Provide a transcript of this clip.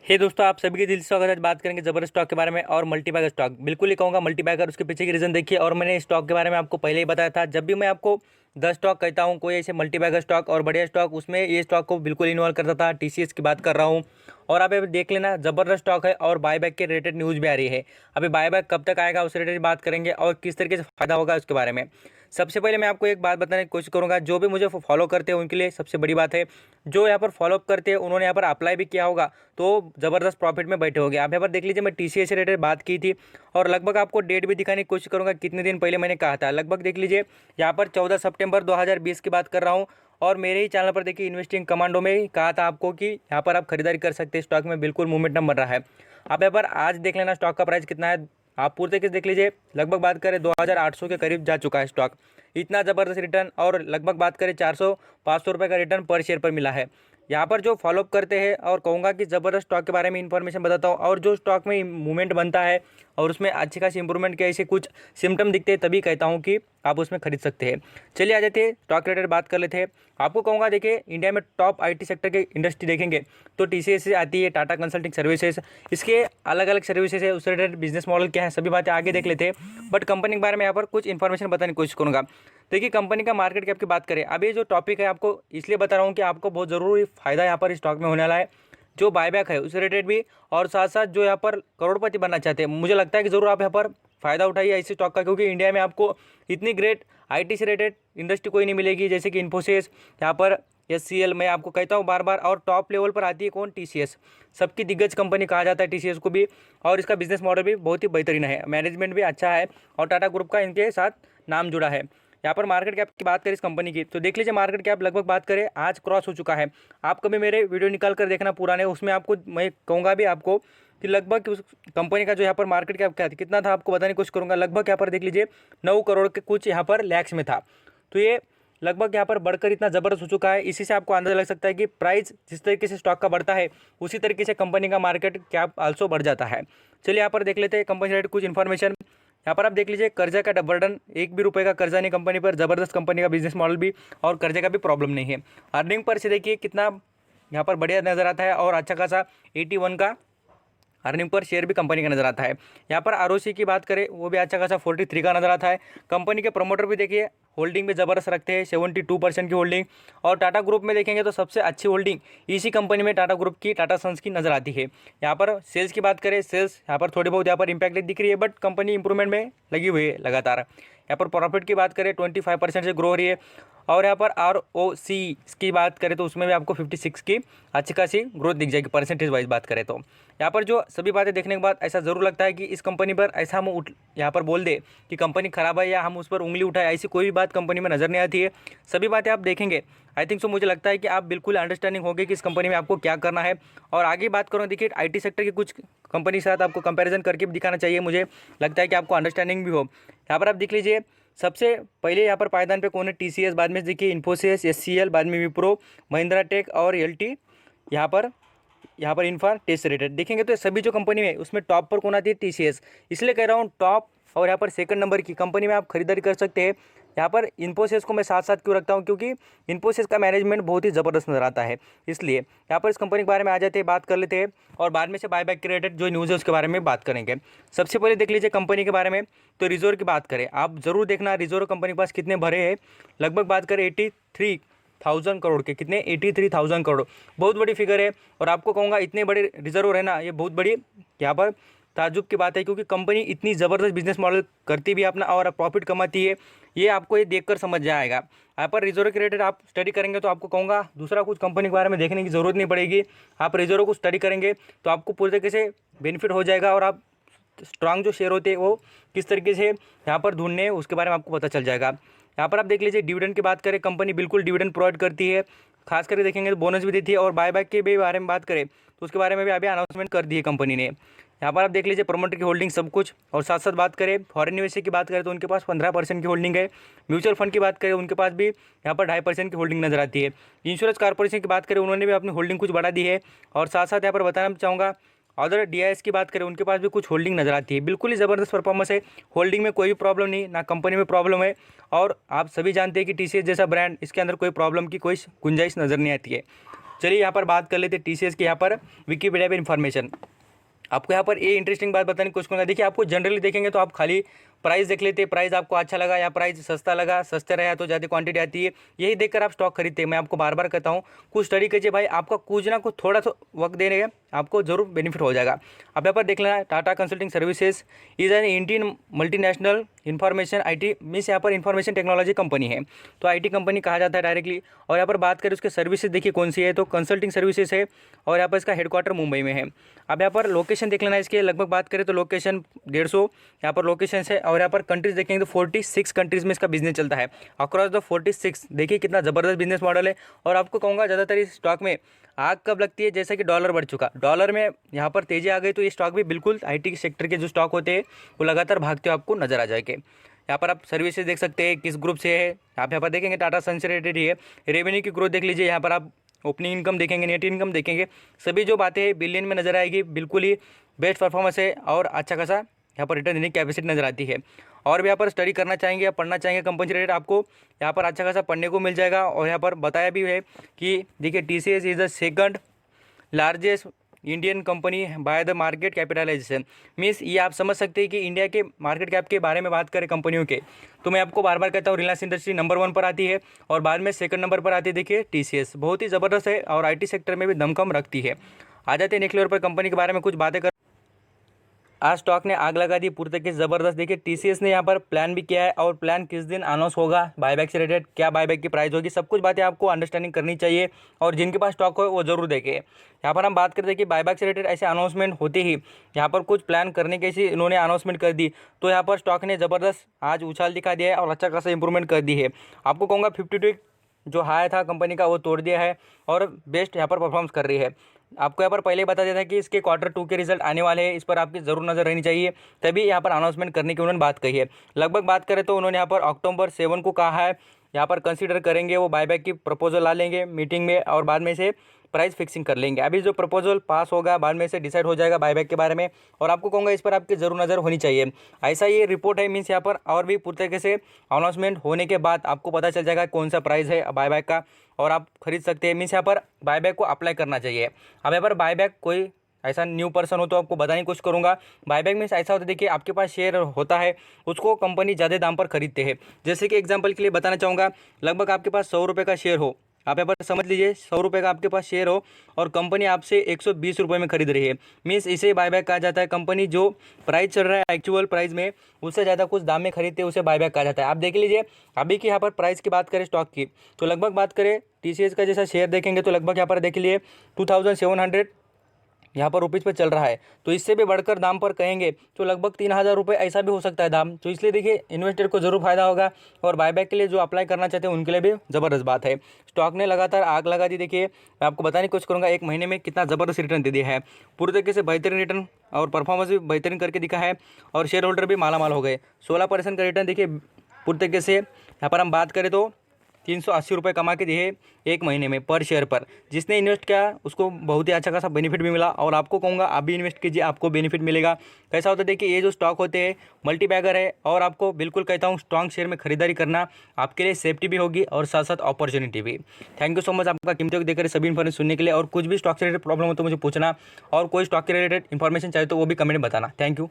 हे दोस्तों, आप सभी के दिल से स्वागत है। आज बात करेंगे जबरदस्त स्टॉक के बारे में और मल्टीबैगर स्टॉक। बिल्कुल ही कहूँगा मल्टीबैगर, उसके पीछे की रीज़न देखिए। और मैंने स्टॉक के बारे में आपको पहले ही बताया था। जब भी मैं आपको 10 स्टॉक कहता हूँ, कोई ऐसे मल्टीबैगर स्टॉक और बढ़िया स्टॉक, उसमें ये स्टॉक को बिल्कुल इन्वॉल्व करता था। टीसीएस की बात कर रहा हूँ। और आप अभी देख लेना, जबरदस्त स्टॉक है और बायबैक के रिलेटेड न्यूज़ भी आ रही है। अभी बायबैक कब तक आएगा उस रिलेटेड बात करेंगे और किस तरीके से फायदा होगा उसके बारे में। सबसे पहले मैं आपको एक बात बताने की कोशिश करूंगा, जो भी मुझे फॉलो करते हैं उनके लिए सबसे बड़ी बात है, जो यहाँ पर फॉलोअप करते हैं उन्होंने यहाँ पर अप्लाई भी किया होगा तो ज़बरदस्त प्रॉफिट में बैठे होंगे। आप यहाँ पर देख लीजिए, मैं टीसीएस से रिलेटेड बात की थी और लगभग आपको डेट भी दिखाने की कोशिश करूंगा कितने दिन पहले मैंने कहा था। लगभग देख लीजिए, यहाँ पर 14 सितंबर 2020 की बात कर रहा हूँ। और मेरे ही चैनल पर देखिए, इन्वेस्टिंग कमांडो में ही कहा था आपको कि यहाँ पर आप खरीदारी कर सकते हैं। स्टॉक में बिल्कुल मोमेंटम बन रहा है। आप यहाँ पर आज देख लेना स्टॉक का प्राइस कितना है। आप पूरे तरीके से देख लीजिए, लगभग बात करें 2800 के करीब जा चुका है स्टॉक। इतना ज़बरदस्त रिटर्न, और लगभग बात करें 400-500 रुपये का रिटर्न पर शेयर पर मिला है। यहाँ पर जो फॉलोअप करते हैं और कहूँगा कि ज़बरदस्त स्टॉक के बारे में इन्फॉर्मेशन बताता हूँ, और जो स्टॉक में मूवमेंट बनता है और उसमें अच्छी खासी इंप्रूवमेंट के ऐसे कुछ सिम्टम दिखते हैं, तभी कहता हूँ कि आप उसमें खरीद सकते हैं। चलिए आ जाते हैं स्टॉक रिलेटेड बात कर लेते हैं। आपको कहूँगा, देखिए इंडिया में टॉप आईटी सेक्टर के इंडस्ट्री देखेंगे तो टीसीएस से आती है, टाटा कंसल्टिंग सर्विसेज। इसके अलग अलग सर्विसेज है, उस रिलेटेड बिजनेस मॉडल क्या है, सभी बातें आगे देख लेते हैं। बट कंपनी के बारे में यहाँ पर कुछ इन्फॉर्मेशन बताने की कोशिश करूँगा। देखिए, कंपनी का मार्केट कैप की बात करें, अब ये जो टॉपिक है आपको इसलिए बता रहा हूँ कि आपको बहुत ज़रूरी फायदा यहाँ पर स्टॉक में होने वाला है। जो बायबैक है उस रिलेटेड भी, और साथ साथ जो यहाँ पर करोड़पति बनना चाहते हैं, मुझे लगता है कि ज़रूर आप यहाँ पर फ़ायदा उठाइए ऐसे स्टॉक का, क्योंकि इंडिया में आपको इतनी ग्रेट आईटी से रिलेटेड इंडस्ट्री कोई नहीं मिलेगी जैसे कि इन्फोसिस, यहाँ पर एचसीएल। मैं आपको कहता हूँ बार बार, और टॉप लेवल पर आती है कौन, टीसीएस। सबकी दिग्गज कंपनी कहा जाता है टीसीएस को भी, और इसका बिजनेस मॉडल भी बहुत ही बेहतरीन है, मैनेजमेंट भी अच्छा है, और टाटा ग्रुप का इनके साथ नाम जुड़ा है। यहाँ पर मार्केट कैप की बात करें इस कंपनी की, तो देख लीजिए मार्केट कैप लगभग बात करें आज क्रॉस हो चुका है। आप कभी मेरे वीडियो निकाल कर देखना पुराने, उसमें आपको मैं कहूँगा भी आपको कि लगभग उस कंपनी का जो यहाँ पर मार्केट कैप क्या कितना था आपको बताने की कोशिश करूँगा। लगभग यहाँ पर देख लीजिए 9 करोड़ के कुछ यहाँ पर लैक्स में था। तो ये लगभग यहाँ पर बढ़कर इतना ज़बरदस्त हो चुका है। इसी से आपको अंदाजा लग सकता है कि प्राइस जिस तरीके से स्टॉक का बढ़ता है, उसी तरीके से कंपनी का मार्केट कैप आल्सो बढ़ जाता है। चलिए यहाँ पर देख लेते हैं कंपनी रिलेटेड कुछ इन्फॉर्मेशन। यहाँ पर आप देख लीजिए, कर्जा का बर्डन, एक भी रुपए का कर्जा नहीं कंपनी पर, ज़बरदस्त कंपनी का बिजनेस मॉडल भी, और कर्जे का भी प्रॉब्लम नहीं है। अर्निंग पर से देखिए कितना यहाँ पर बढ़िया नज़र आता है, और अच्छा खासा 81 का अर्निंग पर शेयर भी कंपनी का नजर आता है। यहाँ पर आरओसी की बात करें, वो भी अच्छा खासा 43 का नजर आता है। कंपनी के प्रमोटर भी देखिए होल्डिंग में ज़बरदस्त रखते हैं, 72% की होल्डिंग। और टाटा ग्रुप में देखेंगे तो सबसे अच्छी होल्डिंग इसी कंपनी में टाटा ग्रुप की, टाटा सन्स की नजर आती है। यहाँ पर सेल्स की बात करें, सेल्स यहाँ पर थोड़ी बहुत यहाँ पर इंपैक्ट दिख रही है, बट कंपनी इंप्रूवमेंट में लगी हुई है लगातार। यहाँ पर प्रॉफिट की बात करें 25% से ग्रो हो रही है। और यहाँ पर आरओसी की बात करें तो उसमें भी आपको 56 की अच्छी खासी ग्रोथ दिख जाएगी, परसेंटेज वाइज बात करें तो। यहाँ पर जो सभी बातें देखने के बाद ऐसा ज़रूर लगता है कि इस कंपनी पर ऐसा हम यहाँ पर बोल दे कि कंपनी खराब है या हम उस पर उंगली उठाए, ऐसी कोई भी बात कंपनी में नज़र नहीं आती है। सभी बातें आप देखेंगे, आई थिंक सो मुझे लगता है कि आप बिल्कुल अंडरस्टैंडिंग होगी कि इस कंपनी में आपको क्या करना है। और आगे बात करूँ, देखिए आईटी सेक्टर की कुछ कंपनी के साथ आपको कंपैरिजन करके भी दिखाना चाहिए, मुझे लगता है कि आपको अंडरस्टैंडिंग भी हो। यहाँ पर आप देख लीजिए, सबसे पहले यहाँ पर पायदान पे कौन है, टीसीएस, बाद में देखिए इन्फोसिस, एचसीएल, बाद में विप्रो, महिंद्रा टेक और एलटी। यहाँ पर इन्फा टेस्ट रेटेड देखेंगे तो सभी जो कंपनी है उसमें टॉप पर कौन आती है, टीसीएस। इसलिए कह रहा हूँ टॉप, और यहाँ पर सेकंड नंबर की कंपनी में आप खरीदारी कर सकते हैं। यहाँ पर इन्फोसिस को मैं साथ साथ क्यों रखता हूँ, क्योंकि इन्फोसिस का मैनेजमेंट बहुत ही ज़बरदस्त नजर आता है। इसलिए यहाँ पर इस कंपनी के बारे में आ जाते हैं, बात कर लेते हैं, और बाद में से बायबैक के रिलेटेड जो न्यूज़ है उसके बारे में बात करेंगे। सबसे पहले देख लीजिए कंपनी के बारे में, तो रिजर्व की बात करें, आप ज़रूर देखना रिजर्व कंपनी के पास कितने भरे हैं। लगभग बात करें 83,000 करोड़ के, कितने, 83,000 करोड़, बहुत बड़ी फिगर है। और आपको कहूँगा इतने बड़े रिजर्व रहना ये बहुत बड़ी यहाँ पर ताज्जुब की बात है, क्योंकि कंपनी इतनी ज़बरदस्त बिजनेस मॉडल करती भी अपना और प्रॉफिट कमाती है, ये आपको ये देखकर समझ जाएगा। यहाँ पर रिजर्व के रिलेटेड आप स्टडी करेंगे तो आपको कहूँगा दूसरा कुछ कंपनी के बारे में देखने की ज़रूरत नहीं पड़ेगी। आप रिजर्व को स्टडी करेंगे तो आपको पूरी तरीके से बेनिफिट हो जाएगा, और आप स्ट्रांग जो शेयर होते हैं वो किस तरीके से यहाँ पर ढूंढने हैं उसके बारे में आपको पता चल जाएगा। यहाँ पर आप देख लीजिए, डिविडेंड की बात करें, कंपनी बिल्कुल डिविडेंड प्रोवाइड करती है, खास करके देखेंगे तो बोनस भी देती है। और बायबैक के भी बारे में बात करें तो उसके बारे में भी अभी अनाउंसमेंट कर दी है कंपनी ने। यहाँ पर आप देख लीजिए प्रमोटर की होल्डिंग सब कुछ, और साथ साथ बात करें फॉरेन निवेशक की बात करें तो उनके पास 15% की होल्डिंग है। म्यूचुअल फंड की बात करें उनके पास भी यहाँ पर 2.5% की होल्डिंग नजर आती है। इंश्योरेंस कॉर्पोरेशन की बात करें, उन्होंने भी अपनी होल्डिंग कुछ बढ़ा दी है। और साथ साथ यहाँ पर बताना चाहूँगा, अदर डीआईएस की बात करें उनके पास भी कुछ होल्डिंग नजर आती है। बिल्कुल ही ज़बरदस्त परफॉर्मेंस है, होल्डिंग में कोई भी प्रॉब्लम नहीं, ना कंपनी में प्रॉब्लम है। और आप सभी जानते हैं कि टीसीएस जैसा ब्रांड, इसके अंदर कोई प्रॉब्लम की कोई गुंजाइश नज़र नहीं आती है। चलिए यहाँ पर बात कर लेते हैं TCS की यहाँ पर विकिपीडिया पे इन्फॉर्मेशन। आपको यहाँ पर ये इंटरेस्टिंग बात बताने की कोशिश करूँगा। देखिए आपको जनरली देखेंगे तो आप खाली प्राइस देख लेते हैं, प्राइस आपको अच्छा लगा या प्राइस सस्ता लगा, सस्ते रहा तो ज़्यादा क्वांटिटी आती है, यही देखकर आप स्टॉक खरीदते हैं। मैं आपको बार बार कहता हूँ कुछ स्टडी कीजिए भाई, आपका कुछ ना कुछ थोड़ा सा वक्त देने का आपको जरूर बेनिफिट हो जाएगा। अब यहाँ पर देख लेना Tata consulting services is an Indian multinational information IT means यहाँ पर इन्फॉर्मेशन टेक्नोलॉजी कंपनी है, तो IT कंपनी कहा जाता है डायरेक्टली। और यहाँ पर बात करें उसके सर्विसेज देखिए कौन सी है, तो कंसल्टिंग सर्विसेज है और यहाँ पर इसका हेडक्वार्टर मुंबई में है। अब यहाँ पर लोकेशन देख लेना इसके, लगभग बात करें तो लोकेशन 150 यहाँ पर लोकेशन है। और यहाँ पर कंट्रीज देखेंगे तो 46 कंट्रीज़ में इसका बिजनेस चलता है अक्रॉस द 46। देखिए कितना ज़बरदस्त बिजनेस मॉडल है। और आपको कहूँगा ज़्यादातर इस स्टॉक में आग कब लगती है, जैसे कि डॉलर बढ़ चुका, डॉलर में यहाँ पर तेज़ी आ गई तो ये स्टॉक भी बिल्कुल IT सेक्टर के जो स्टॉक होते हैं वो लगातार भागते हुए आपको नजर आ जाएंगे। यहाँ पर आप सर्विसेज देख सकते हैं किस ग्रुप से है, आप यहाँ पर देखेंगे टाटा सन से रिलेटेड ही है। रेवेन्यू की ग्रोथ देख लीजिए, यहाँ पर आप ओपनिंग इनकम देखेंगे, नेट इनकम देखेंगे, सभी जो बातें हैं बिलियन में नजर आएगी। बिल्कुल ही बेस्ट परफॉर्मेंस है और अच्छा खासा यहाँ पर रिटर्न देने की कैपेसिटी नजर आती है। और भी यहाँ पर स्टडी करना चाहेंगे या पढ़ना चाहेंगे कंपनी से रिलेटेड, आपको यहाँ पर अच्छा खासा पढ़ने को मिल जाएगा। और यहाँ पर बताया भी है कि देखिए TCS is the second largest Indian company by the market capitalisation. Means ये आप समझ सकते हैं कि इंडिया के मार्केट कैप के बारे में बात करें कंपनियों के, तो मैं आपको बार बार कहता हूँ रिलायंस इंडस्ट्री नंबर 1 पर आती है और बाद में सेकंड नंबर पर आती है देखिए TCS। बहुत ही ज़बरदस्त है और IT सेक्टर में भी दमखम रखती है। आ जाते हैं नेक्स्ट लेवल पर कंपनी के बारे में कुछ बातें कर। आज स्टॉक ने आग लगा दी पूरी तरीके से ज़बरदस्त। देखिए TCS ने यहाँ पर प्लान भी किया है और प्लान किस दिन अनाउंस होगा, बायबैक से रिलेटेड क्या बायबैक की प्राइस होगी, सब कुछ बातें आपको अंडरस्टैंडिंग करनी चाहिए और जिनके पास स्टॉक हो वो जरूर देखें। यहाँ पर हम बात करते हैं कि बायबैक से रिलेटेड ऐसे अनाउंसमेंट होते ही यहाँ पर कुछ प्लान करने के इसी इन्होंने अनाउंसमेंट कर दी तो यहाँ पर स्टॉक ने ज़बरदस्त आज उछाल दिखा दिया है और अच्छा खासा इंप्रूवमेंट कर दी है। आपको कहूँगा 52 जो हाई था कंपनी का वो तोड़ दिया है और बेस्ट यहाँ पर परफॉर्म कर रही है। आपको यहाँ पर पहले ही बता दिया था कि इसके Q2 के रिजल्ट आने वाले हैं, इस पर आपकी ज़रूर नज़र रहनी चाहिए, तभी यहाँ पर अनाउंसमेंट करने की उन्होंने बात कही है। लगभग बात करें तो उन्होंने यहाँ पर अक्टूबर 7 को कहा है यहाँ पर कंसीडर करेंगे, वो बायबैक की प्रपोजल ला लेंगे मीटिंग में और बाद में से प्राइस फिक्सिंग कर लेंगे। अभी जो प्रपोजल पास होगा बाद में से डिसाइड हो जाएगा बायबैक के बारे में और आपको कहूँगा इस पर आपकी ज़रूर नज़र होनी चाहिए। ऐसा ये रिपोर्ट है मीन्स यहाँ पर और भी पूरी तरीके से अनाउंसमेंट होने के बाद आपको पता चल जाएगा कौन सा प्राइस है बायबैक का और आप खरीद सकते हैं। मीन्स यहाँ पर बायबैक को अप्लाई करना चाहिए। अब यहाँ पर बायबैक कोई ऐसा न्यू पर्सन हो तो आपको बताने की कोशिश करूँगा। बायबैक मीन्स ऐसा होता है देखिए आपके पास शेयर होता है उसको कंपनी ज़्यादा दाम पर खरीदते हैं। जैसे कि एग्जांपल के लिए बताना चाहूँगा, लगभग आपके पास 100 रुपये का शेयर हो, आप यहाँ पर समझ लीजिए 100 रुपये का आपके पास शेयर हो और कंपनी आपसे 120 रुपये में खरीद रही है, मीन्स इसे बायबैक कहा जाता है। कंपनी जो प्राइस चल रहा है एक्चुअल प्राइस में उससे ज़्यादा कुछ दाम में खरीदते हैं उसे बायबैक कहा जाता है। आप देख लीजिए अभी की यहाँ पर प्राइस की बात करें स्टॉक की तो लगभग बात करें TCS का जैसा शेयर देखेंगे तो लगभग यहाँ पर देख लीजिए 2700 यहाँ पर रुपीज़ पे चल रहा है, तो इससे भी बढ़कर दाम पर कहेंगे तो लगभग 3000 रुपये ऐसा भी हो सकता है दाम। तो इसलिए देखिए इन्वेस्टर को जरूर फायदा होगा और बायबैक के लिए जो अप्लाई करना चाहते हैं उनके लिए भी ज़बरदस्त बात है। स्टॉक ने लगातार आग लगा दी। देखिए मैं आपको बताने की कोशिश करूँगा एक महीने में कितना ज़बरदस्त रिटर्न दे दिया है, पूरी तरीके से बेहतरीन रिटर्न और परफॉर्मेंस भी बेहतरीन करके दिखा है और शेयर होल्डर भी मालामाल हो गए। 16% का रिटर्न देखिए पूरी तरीके से। यहाँ पर हम बात करें तो 380 रुपये कमा के दिए एक महीने में पर शेयर पर। जिसने इन्वेस्ट किया उसको बहुत ही अच्छा खासा बेनिफिट भी मिला और आपको कहूँगा आप भी इन्वेस्ट कीजिए, आपको बेनिफिट मिलेगा। कैसा होता है देखिए ये जो स्टॉक होते हैं मल्टी बैगर है और आपको बिल्कुल कहता हूँ स्ट्रॉन्ग शेयर में खरीदारी करना आपके लिए सेफ्टी भी होगी और साथ साथ अपॉर्चुनिटी भी। थैंक यू सो मच आपका कीमती वक्त देकर सभी इन्फॉर्मेशन सुनने के लिए। और कुछ भी स्टॉक से रिलेटेड प्रॉब्लम हो तो मुझे पूछना और कोई स्टॉक के रिलेटेड इन्फॉर्मेशन चाहिए तो वो भी कमेंट में बताना। Thank you.